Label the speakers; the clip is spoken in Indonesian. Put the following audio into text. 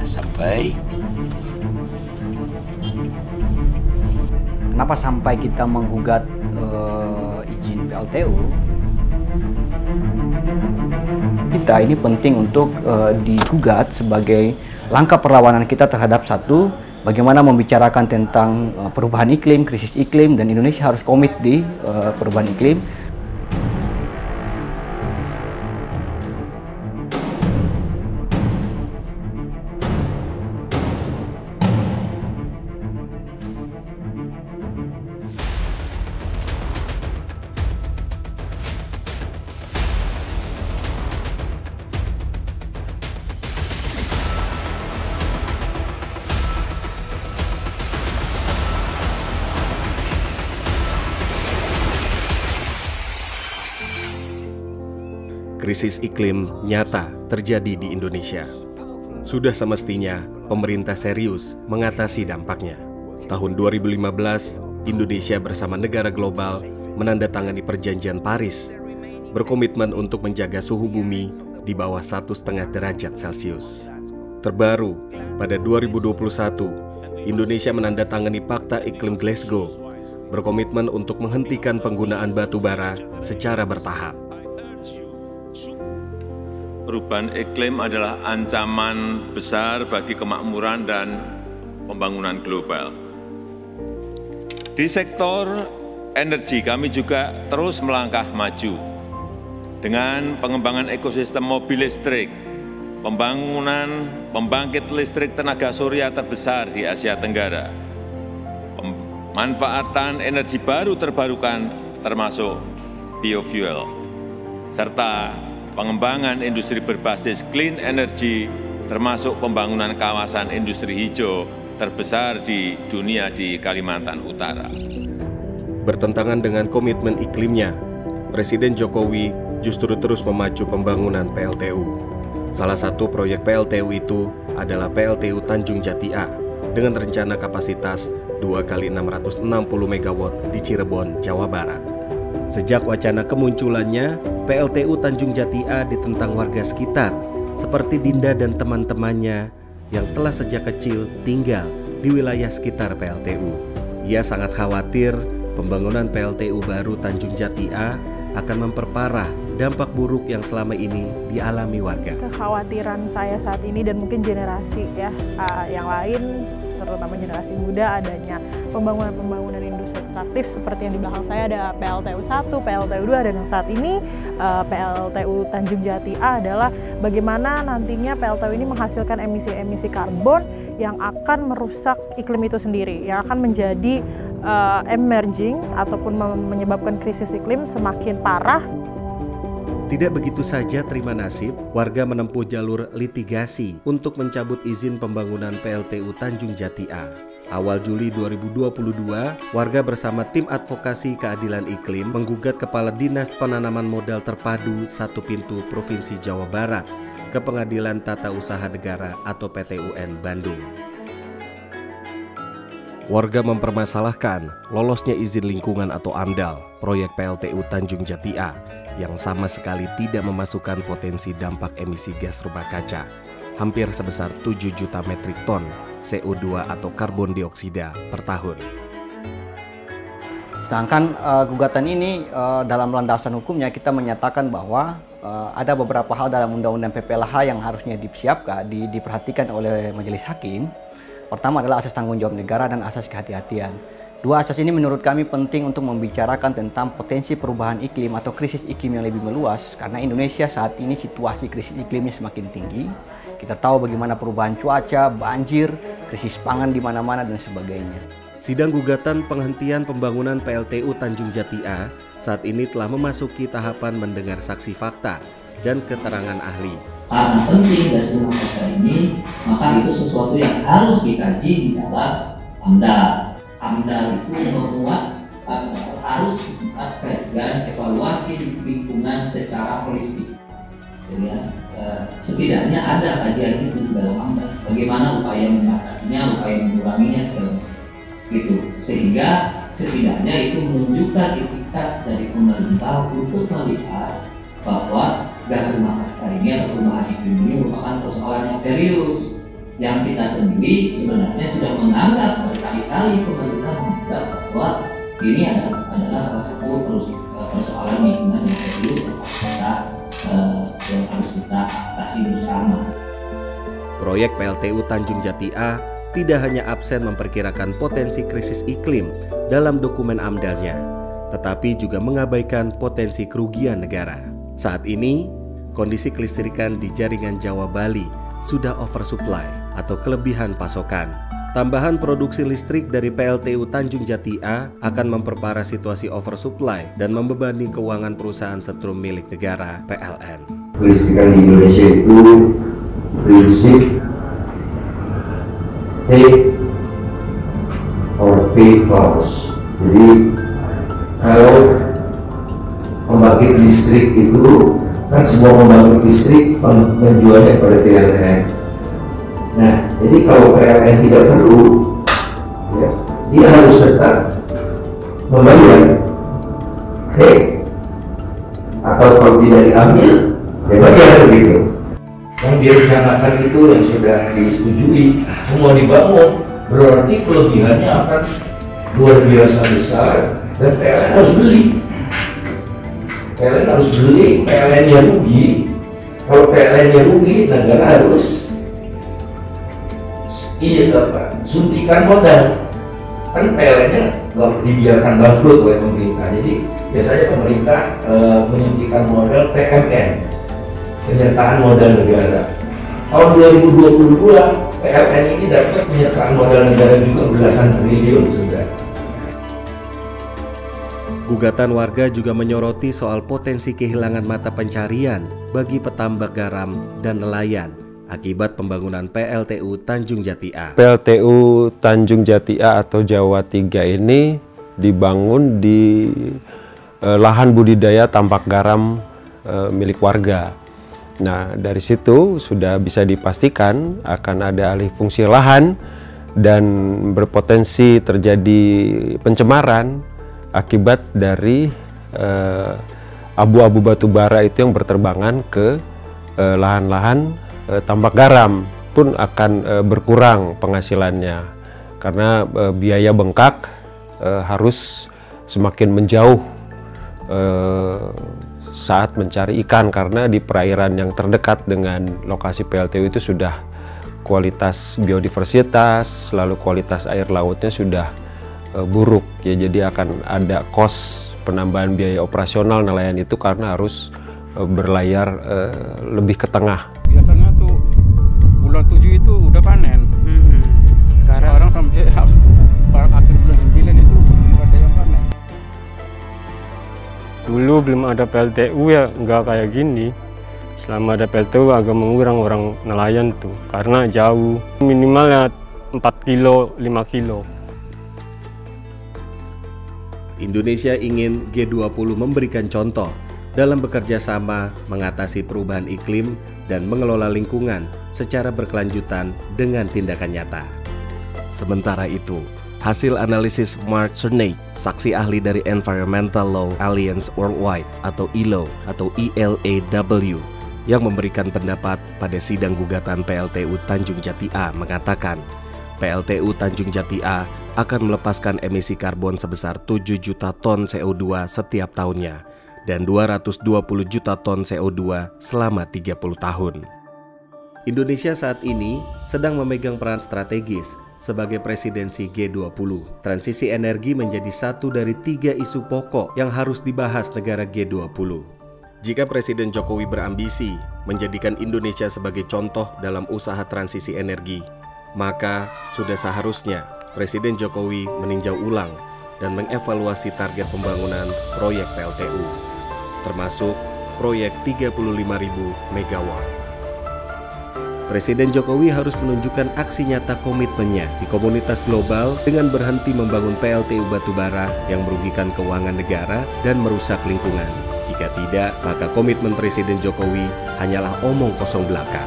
Speaker 1: sudah sampai.
Speaker 2: Kenapa sampai kita menggugat izin PLTU? Kita ini penting untuk digugat sebagai langkah perlawanan kita terhadap satu, bagaimana membicarakan tentang perubahan iklim, krisis iklim, dan Indonesia harus komit di perubahan iklim.
Speaker 3: Krisis iklim nyata terjadi di Indonesia. Sudah semestinya pemerintah serius mengatasi dampaknya. Tahun 2015, Indonesia bersama negara global menandatangani Perjanjian Paris, berkomitmen untuk menjaga suhu bumi di bawah 1,5 derajat Celcius. Terbaru, pada 2021, Indonesia menandatangani Pakta Iklim Glasgow, berkomitmen untuk menghentikan penggunaan batu bara secara bertahap.
Speaker 4: Perubahan iklim adalah ancaman besar bagi kemakmuran dan pembangunan global. Di sektor energi kami juga terus melangkah maju dengan pengembangan ekosistem mobil listrik, pembangunan pembangkit listrik tenaga surya terbesar di Asia Tenggara, pemanfaatan energi baru terbarukan termasuk biofuel, serta pengembangan industri berbasis clean energy termasuk pembangunan kawasan industri hijau terbesar di dunia di Kalimantan Utara.
Speaker 3: Bertentangan dengan komitmen iklimnya, Presiden Jokowi justru terus memacu pembangunan PLTU. Salah satu proyek PLTU itu adalah PLTU Tanjung Jati A dengan rencana kapasitas 2x660 MW di Cirebon, Jawa Barat. Sejak wacana kemunculannya, PLTU Tanjung Jati A ditentang warga sekitar, seperti Dinda dan teman-temannya yang telah sejak kecil tinggal di wilayah sekitar PLTU. Ia sangat khawatir pembangunan PLTU baru Tanjung Jati A akan memperparah dampak buruk yang selama ini dialami warga.
Speaker 5: Kekhawatiran saya saat ini dan mungkin generasi yang lain, terutama generasi muda, adanya pembangunan industri ekstraktif seperti yang di belakang saya ada PLTU 1, PLTU 2, dan yang saat ini PLTU Tanjung Jati A adalah bagaimana nantinya PLTU ini menghasilkan emisi-emisi karbon yang akan merusak iklim itu sendiri, yang akan menjadi emerging ataupun menyebabkan krisis iklim semakin parah.
Speaker 3: Tidak begitu saja terima nasib, warga menempuh jalur litigasi untuk mencabut izin pembangunan PLTU Tanjung Jati A. Awal Juli 2022, warga bersama tim advokasi keadilan iklim menggugat Kepala Dinas Penanaman Modal Terpadu Satu Pintu Provinsi Jawa Barat ke Pengadilan Tata Usaha Negara atau PT-UN Bandung. Warga mempermasalahkan lolosnya izin lingkungan atau AMDAL proyek PLTU Tanjung Jati A yang sama sekali tidak memasukkan potensi dampak emisi gas rumah kaca hampir sebesar 7 juta metrik ton CO2 atau karbon dioksida per tahun.
Speaker 2: Sedangkan gugatan ini dalam landasan hukumnya kita menyatakan bahwa ada beberapa hal dalam Undang-Undang PPLH yang harusnya diperhatikan oleh majelis hakim. Pertama adalah asas tanggung jawab negara dan asas kehati-hatian. Dua asas ini menurut kami penting untuk membicarakan tentang potensi perubahan iklim atau krisis iklim yang lebih meluas, karena Indonesia saat ini situasi krisis iklimnya semakin tinggi. Kita tahu bagaimana perubahan cuaca, banjir, krisis pangan di mana-mana dan sebagainya.
Speaker 3: Sidang gugatan penghentian pembangunan PLTU Tanjung Jati A saat ini telah memasuki tahapan mendengar saksi fakta dan keterangan ahli.
Speaker 6: Karena penting gas rumah kaca ini, maka itu sesuatu yang harus dikaji di dalam AMDAL. AMDAL itu memuat harus kajian evaluasi lingkungan secara holistik. Jadi setidaknya ada kajian itu di dalam AMDAL. Bagaimana upaya mengatasinya, upaya menguranginya segala gitu. Sehingga setidaknya itu menunjukkan itikat dari pemerintah untuk melihat bahwa gas rumah kaca ini atau perubahan iklim ini merupakan persoalan yang serius yang kita sendiri sebenarnya sudah menganggap berkali-kali pemerintah menganggap bahwa ini adalah salah satu persoalan lingkungan yang serius yang harus kita atasi bersama.
Speaker 3: Proyek PLTU Tanjung Jati A tidak hanya absen memperkirakan potensi krisis iklim dalam dokumen AMDAL-nya, tetapi juga mengabaikan potensi kerugian negara. Saat ini, kondisi kelistrikan di jaringan Jawa Bali sudah oversupply atau kelebihan pasokan. Tambahan produksi listrik dari PLTU Tanjung Jati A akan memperparah situasi oversupply dan membebani keuangan perusahaan setrum milik negara PLN.
Speaker 1: Kelistrikan di Indonesia itu prinsip take or pay clause. Jadi kalau pembangkit listrik itu kan semua pembangkit listrik menjualnya kepada PLN. Nah, jadi kalau PLN tidak perlu, ya, dia harus tetap membayar. Atau kalau tidak diambil, ya bayar begitu. Yang direncanakan itu yang sudah disetujui, semua dibangun, berarti kelebihannya akan luar biasa besar dan PLN harus beli. PLN-nya rugi. Kalau PLN-nya rugi, negara harus suntikan modal. Kan PLN-nya dibiarkan bangkrut oleh pemerintah. Jadi biasanya pemerintah menyuntikkan modal PMN, penyertaan modal negara. Tahun 2022 PLN ini dapat penyertaan modal negara juga belasan triliun sudah.
Speaker 3: Gugatan warga juga menyoroti soal potensi kehilangan mata pencarian bagi petambak garam dan nelayan akibat pembangunan PLTU Tanjung Jati A.
Speaker 7: PLTU Tanjung Jati A atau Jawa 3 ini dibangun di lahan budidaya tambak garam milik warga. Nah, dari situ sudah bisa dipastikan akan ada alih fungsi lahan dan berpotensi terjadi pencemaran akibat dari abu-abu batu bara itu yang berterbangan ke lahan-lahan tambak garam pun akan berkurang penghasilannya karena biaya bengkak harus semakin menjauh saat mencari ikan karena di perairan yang terdekat dengan lokasi PLTU itu sudah kualitas biodiversitas lalu kualitas air lautnya sudah buruk ya, jadi akan ada kos penambahan biaya operasional nelayan itu karena harus berlayar lebih ke tengah.
Speaker 8: Biasanya tuh bulan 7 itu udah panen. Sekarang sampai akhir bulan 9 itu belum ada yang panen.
Speaker 9: Dulu belum ada PLTU ya nggak kayak gini. Selama ada PLTU agak mengurang orang nelayan tuh karena jauh, minimalnya 4 kilo, 5 kilo.
Speaker 3: Indonesia ingin G20 memberikan contoh dalam bekerja sama mengatasi perubahan iklim dan mengelola lingkungan secara berkelanjutan dengan tindakan nyata. Sementara itu, hasil analisis Mark Cerny, saksi ahli dari Environmental Law Alliance Worldwide atau ILO atau ELAW, yang memberikan pendapat pada sidang gugatan PLTU Tanjung Jati A mengatakan PLTU Tanjung Jati A akan melepaskan emisi karbon sebesar 7 juta ton CO2 setiap tahunnya dan 220 juta ton CO2 selama 30 tahun. Indonesia saat ini sedang memegang peran strategis sebagai presidensi G20. Transisi energi menjadi satu dari 3 isu pokok yang harus dibahas negara G20. Jika Presiden Jokowi berambisi menjadikan Indonesia sebagai contoh dalam usaha transisi energi, maka sudah seharusnya Presiden Jokowi meninjau ulang dan mengevaluasi target pembangunan proyek PLTU, termasuk proyek 35.000 megawatt. Presiden Jokowi harus menunjukkan aksi nyata komitmennya di komunitas global dengan berhenti membangun PLTU batubara yang merugikan keuangan negara dan merusak lingkungan. Jika tidak, maka komitmen Presiden Jokowi hanyalah omong kosong belaka.